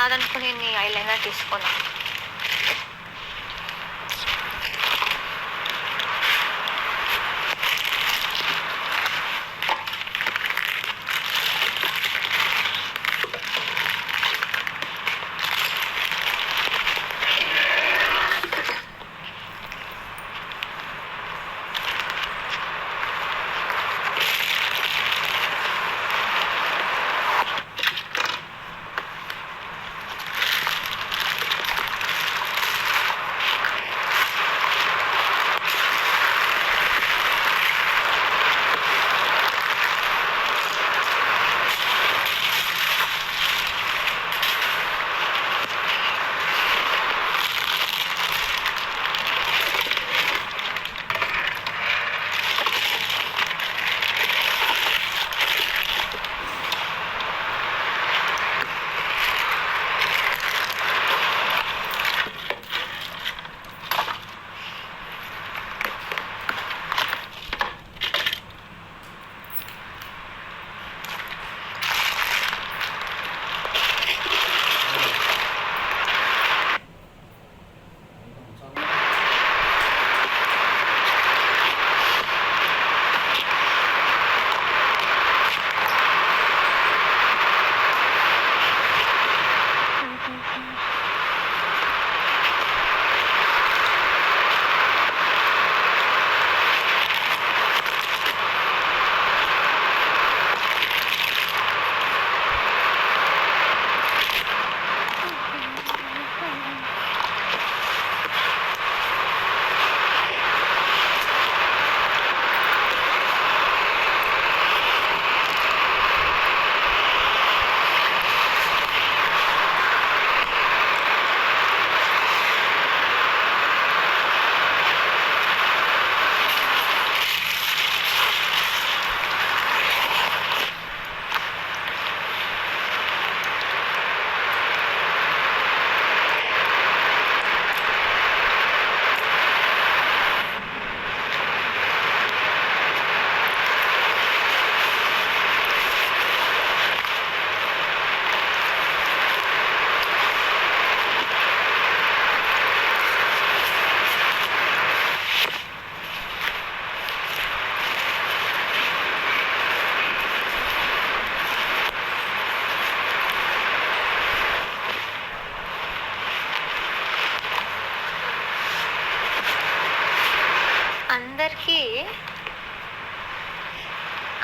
కాదనుకుని నీ ఐలైనర్ తీసుకున్నా.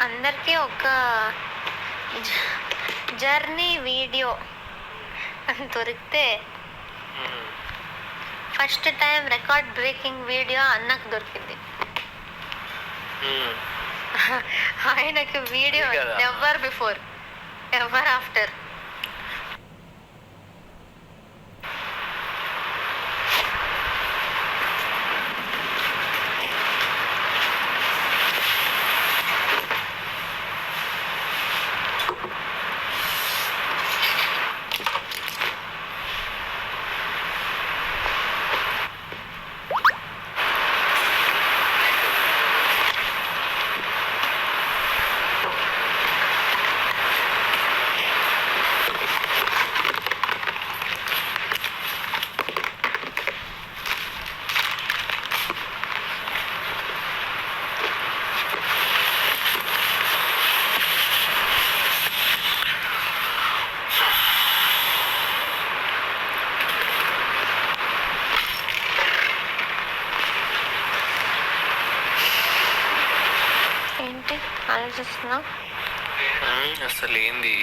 అందరికీ ఒక జర్నీ వీడియో దొరికితే first time record breaking video అన్నకు దొరికింది. ఆయనకి video never before ever after. ఆలోచిస్తున్నా అసలు ఏంది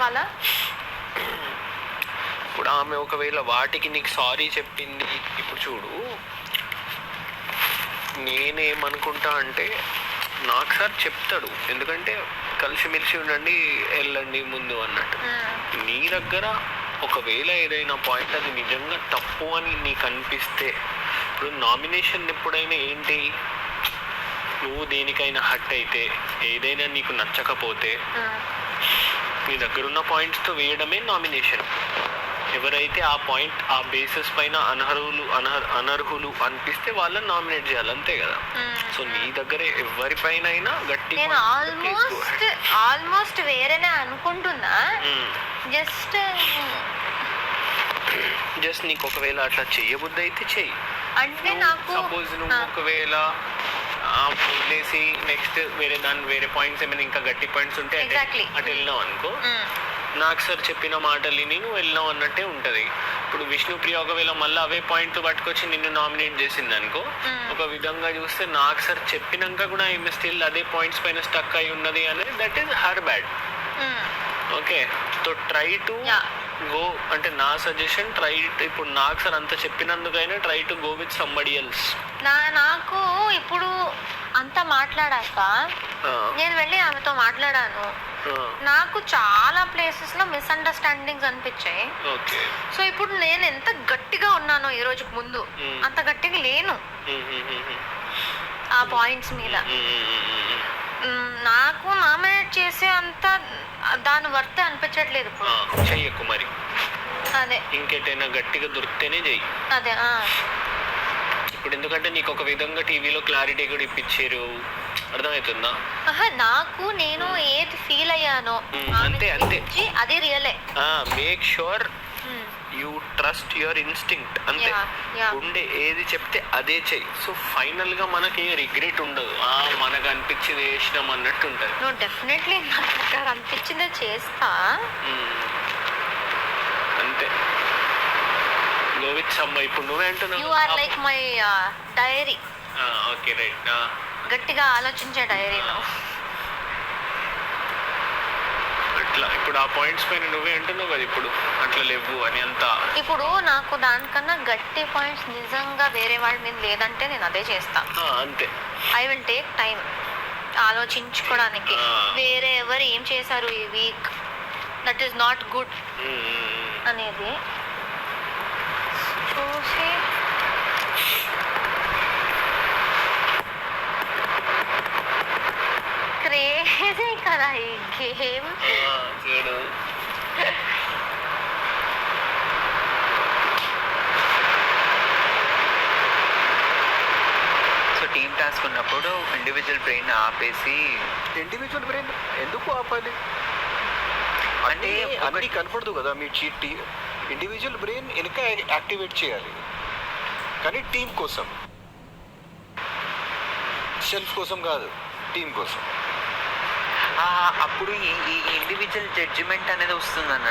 అవ్వాలా? ఇప్పుడు ఆమె ఒకవేళ వాటికి నీకు సారీ చెప్పింది, ఇప్పుడు చూడు నేనేమనుకుంటా అంటే నాకు సార్ చెప్తాడు, ఎందుకంటే కలిసిమెలిసి ఉండండి వెళ్ళండి ముందు అన్నట్టు. నీ దగ్గర ఒకవేళ ఏదైనా పాయింట్ అది నిజంగా తప్పు అని నీకు అనిపిస్తే, ఇప్పుడు నామినేషన్ ఎప్పుడైనా ఏంటి, నువ్వు దేనికైనా హట్ అయితే, ఏదైనా నీకు నచ్చకపోతే నీ దగ్గర ఉన్న పాయింట్స్తో వేయడమే నామినేషన్. ఎవరైతే ఆ పాయింట్ ఆ బేసిస్ పైన అనర్హులు అనిపిస్తే వాళ్ళని నామినేట్ చేయాలి, అంతే కదా. సో నీ దగ్గర ఎవరిపైన అయినా గట్టి నేను ఆల్మోస్ట్ వేరేనే అనుకుంటున్నా. జస్ట్ నీకు ఒకవేళ అట్లా చెయ్యబుద్ధి అయితే చెయ్యి. అంటే నాకు సపోజ్ నువ్వు ఒకవేళ వదిలేసి నెక్స్ట్ వేరే పాయింట్స్ ఏమైనా ఇంకా గట్టి పాయింట్స్ ఉంటే అటు వెళ్ళినావు అనుకో, నాకు సార్ చెప్పిన మాటలు నువ్వు వెళ్ళినావు అన్నట్టే ఉంటుంది. ఇప్పుడు విష్ణుప్రియ ఒకవేళ మళ్ళీ అవే పాయింట్లు పట్టుకొచ్చి నిన్ను నామినేట్ చేసింది అనుకో, ఒక విధంగా చూస్తే నాకు సార్ చెప్పినాక కూడా ఈమె స్టిల్ అదే పాయింట్స్ పైన స్టక్ అయి ఉన్నది అనేది that is her bad. Okay, so try to go, అంటే నా సజెషన్ ట్రై, ఇప్పుడు నాకు సార్ అంత చెప్పినందుకైనా try to go with somebody else. నాకు ఇప్పుడు అంతా మాట్లాడాక నేను వెళ్ళి ఆమెతో మాట్లాడాను, నాకు చాలా ప్లేసెస్ లో మిస్అండర్స్టాండింగ్స్ అనిపించాయి. సో ఇప్పుడు నేను ఎంత గట్టిగా ఉన్నానో ఈ రోజుకు ముందు అంత గట్టిగా లేను ఆ పాయింట్స్ మీద. నాకు నామినేట్ చేసే అంత దాని వర్త్ అనిపించట్లేదు ఇప్పుడు. చెయ్యకు మరి, అదే ఇంకేటైనా గట్టిగా దొరికితేనే చెయ్యి. అదే ఇప్పుడు ఎందుకంటే నీకు ఒక విధంగా టీవీలో క్లారిటీ కూడా ఇప్పించారు, అర్థమవుతుందా? నాకు నేను ఏది ఫీల్ అయ్యానో అంతే అది రియలే. Make sure you trust your instinct, అంతే. ఉండే ఏది చెప్తే అదే చెయ్యి. సో ఫైనల్ గా మనకి రిగ్రెట్ ఉండదు, మనకు అనిపించింది చేసినాం అన్నట్టు ఉంటుంది. నువ్వు డెఫినెట్లీ నాకు అనిపించింది చేస్తా, అంతే. Go with some. ఇప్పుడు నువ్వే అంటున్నావు, you are like my diary. Okay right, గట్టిగా ఆలోచించే డైరీలో అట్లా. ఇప్పుడు ఆ పాయింట్స్ పైన నువ్వే అంటున్నావు కదా ఇప్పుడు అట్లా లేవు అని అంతా. ఇప్పుడు నాకు దానికన్నా గట్టి పాయింట్స్ నిజంగా వేరే వాళ్ళ మీద లేదంటే నేను అదే చేస్తా, అంతే. ఐ విల్ టేక్ టైం ఆలోచించుకోవడానికి. వేరే ఎవరు ఏం చేశారు ఈ week, that is not good అనేది చూసి క్రేజీ కదా ఈ గేమ్. సో టీమ్ టాస్క్ ఉన్నప్పుడు ఇండివిజువల్ బ్రెయిన్ ఆపేసి, ఇండివిజువల్ బ్రెయిన్ ఎందుకు ఆపాలి అంటే అన్నీ కనపడదు కదా మీ చీట్. ఇండివిజువల్ బ్రెయిన్ ఇంకా యాక్టివేట్ చేయాలి, కానీ టీం కోసం, సెల్ఫ్ కోసం కాదు, టీం కోసం. అప్పుడు ఈ ఇండివిజువల్ జడ్జిమెంట్ అనేది వస్తుంది అన్న.